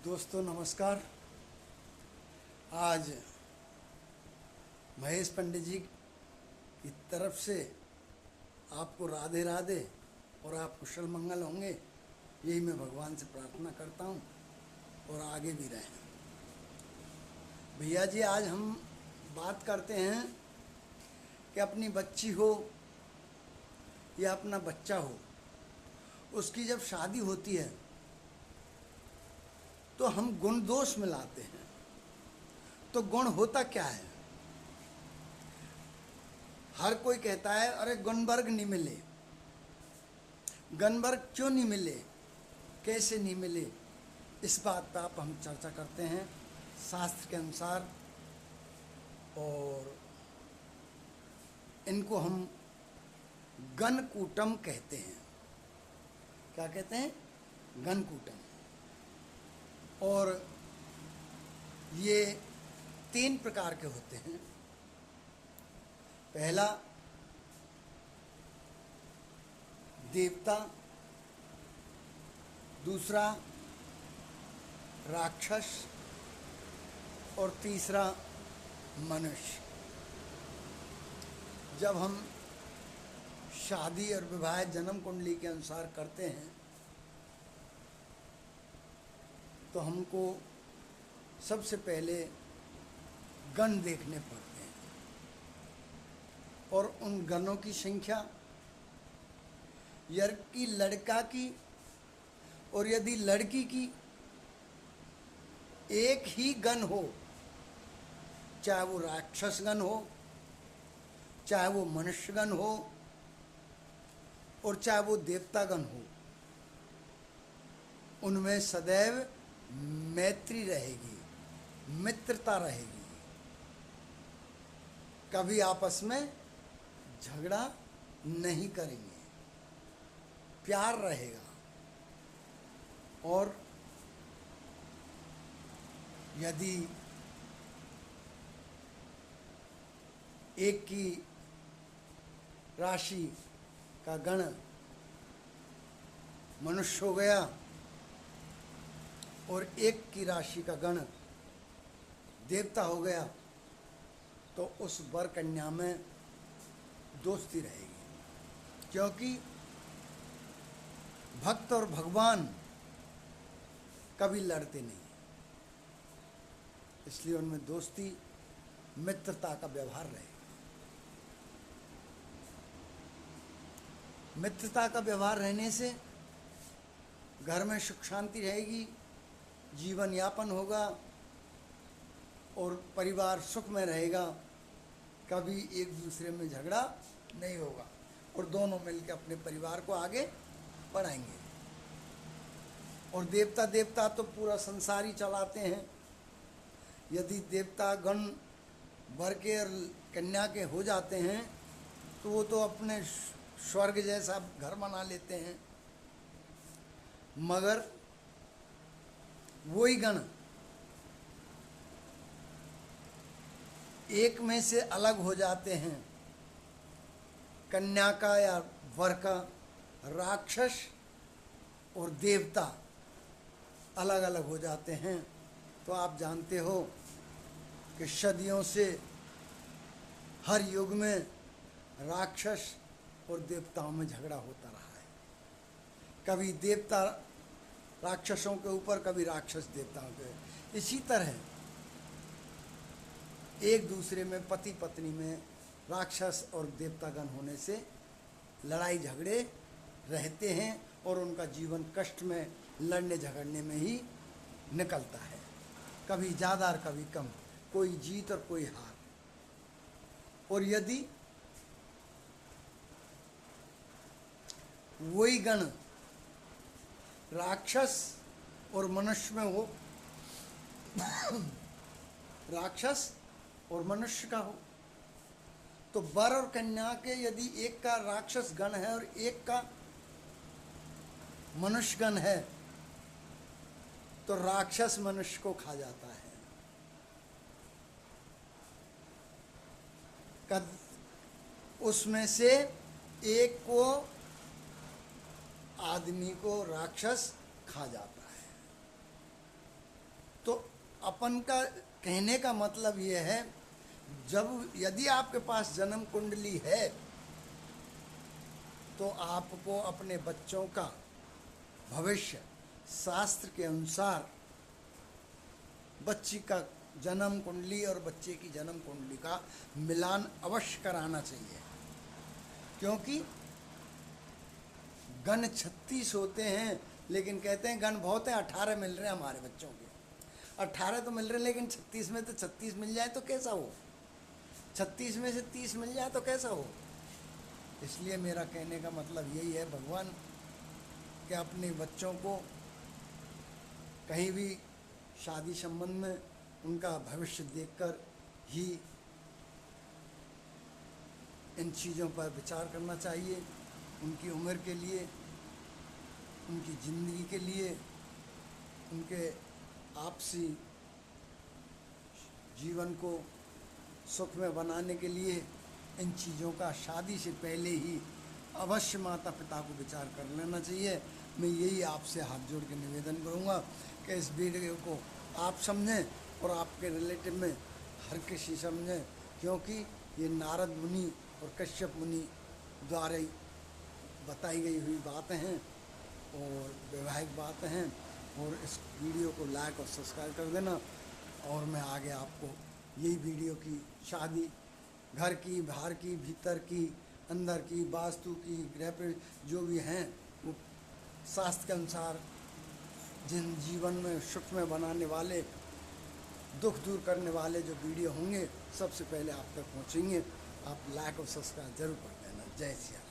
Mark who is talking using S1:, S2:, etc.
S1: दोस्तों नमस्कार। आज महेश पंडित जी की तरफ से आपको राधे राधे और आप कुशल मंगल होंगे, यही मैं भगवान से प्रार्थना करता हूँ और आगे भी रहें। भैया जी, आज हम बात करते हैं कि अपनी बच्ची हो या अपना बच्चा हो, उसकी जब शादी होती है तो हम गुण दोष मिलाते हैं। तो गुण होता क्या है? हर कोई कहता है अरे गुणवर्ग नहीं मिले। गुणवर्ग क्यों नहीं मिले, कैसे नहीं मिले, इस बात पर आप हम चर्चा करते हैं शास्त्र के अनुसार। और इनको हम गणकूटम कहते हैं। क्या कहते हैं? गणकूटम। और ये 3 प्रकार के होते हैं। पहला देवता, दूसरा राक्षस और तीसरा मनुष्य। जब हम शादी और विवाह जन्म कुंडली के अनुसार करते हैं तो हमको सबसे पहले गण देखने पड़ते हैं और उन गणों की संख्या, यदि लड़का की और यदि लड़की की एक ही गण हो, चाहे वो राक्षस गण हो, चाहे वो मनुष्य गण हो और चाहे वो देवता गण हो, उनमें सदैव मैत्री रहेगी, मित्रता रहेगी। कभी आपस में झगड़ा नहीं करेंगे, प्यार रहेगा। और यदि एक की राशि का गण मनुष्य हो गया और एक की राशि का गण देवता हो गया तो उस वर कन्या में दोस्ती रहेगी, क्योंकि भक्त और भगवान कभी लड़ते नहीं, इसलिए उनमें दोस्ती मित्रता का व्यवहार रहेगा। मित्रता का व्यवहार रहने से घर में सुख शांति रहेगी, जीवन यापन होगा और परिवार सुख में रहेगा। कभी एक दूसरे में झगड़ा नहीं होगा और दोनों मिलकर अपने परिवार को आगे बढ़ाएंगे। और देवता देवता तो पूरा संसार ही चलाते हैं। यदि देवता गण वर के और कन्या के हो जाते हैं तो वो तो अपने स्वर्ग जैसा घर बना लेते हैं। मगर वही गण एक में से अलग हो जाते हैं, कन्या का या वर का, राक्षस और देवता अलग अलग हो जाते हैं। तो आप जानते हो कि सदियों से हर युग में राक्षस और देवताओं में झगड़ा होता रहा है। कभी देवता राक्षसों के ऊपर, कभी राक्षस देवताओं के। इसी तरह एक दूसरे में, पति पत्नी में राक्षस और देवतागण होने से लड़ाई झगड़े रहते हैं और उनका जीवन कष्ट में, लड़ने झगड़ने में ही निकलता है। कभी ज़्यादा और कभी कम, कोई जीत और कोई हार। और यदि वही गण राक्षस और मनुष्य में हो, राक्षस और मनुष्य का हो, तो वर और कन्या के यदि एक का राक्षस गण है और एक का मनुष्य गण है तो राक्षस मनुष्य को खा जाता है। उसमें से एक को आदमी को राक्षस खा जाता है। तो अपन का कहने का मतलब ये है, जब यदि आपके पास जन्म कुंडली है तो आपको अपने बच्चों का भविष्य शास्त्र के अनुसार बच्ची का जन्म कुंडली और बच्चे की जन्म कुंडली का मिलान अवश्य कराना चाहिए। क्योंकि गण 36 होते हैं, लेकिन कहते हैं गण बहुत हैं, 18 मिल रहे हैं हमारे बच्चों के। 18 तो मिल रहे हैं, लेकिन 36 में तो 36 मिल जाए तो कैसा हो, 36 में से 30 मिल जाए तो कैसा हो। इसलिए मेरा कहने का मतलब यही है, भगवान कि अपने बच्चों को कहीं भी शादी संबंध में उनका भविष्य देखकर ही इन चीज़ों पर विचार करना चाहिए। उनकी उम्र के लिए, उनकी ज़िंदगी के लिए, उनके आपसी जीवन को सुख में बनाने के लिए इन चीज़ों का शादी से पहले ही अवश्य माता पिता को विचार कर लेना चाहिए। मैं यही आपसे हाथ जोड़ के निवेदन करूँगा कि इस वीडियो को आप समझें और आपके रिलेटिव में हर किसी समझें, क्योंकि ये नारद मुनि और कश्यप मुनि द्वारा बताई गई हुई बातें हैं और वैवाहिक बातें हैं। और इस वीडियो को लाइक और सब्सक्राइब कर देना। और मैं आगे आपको यही वीडियो की शादी, घर की, बाहर की, भीतर की, अंदर की, वास्तु की, गृह प्रवेश जो भी हैं वो शास्त्र के अनुसार जिन जीवन में सुख में बनाने वाले, दुख दूर करने वाले जो वीडियो होंगे सबसे पहले आप तक पहुँचेंगे। आप लाइक और सब्सक्राइब जरूर कर देना। जय श्री राम।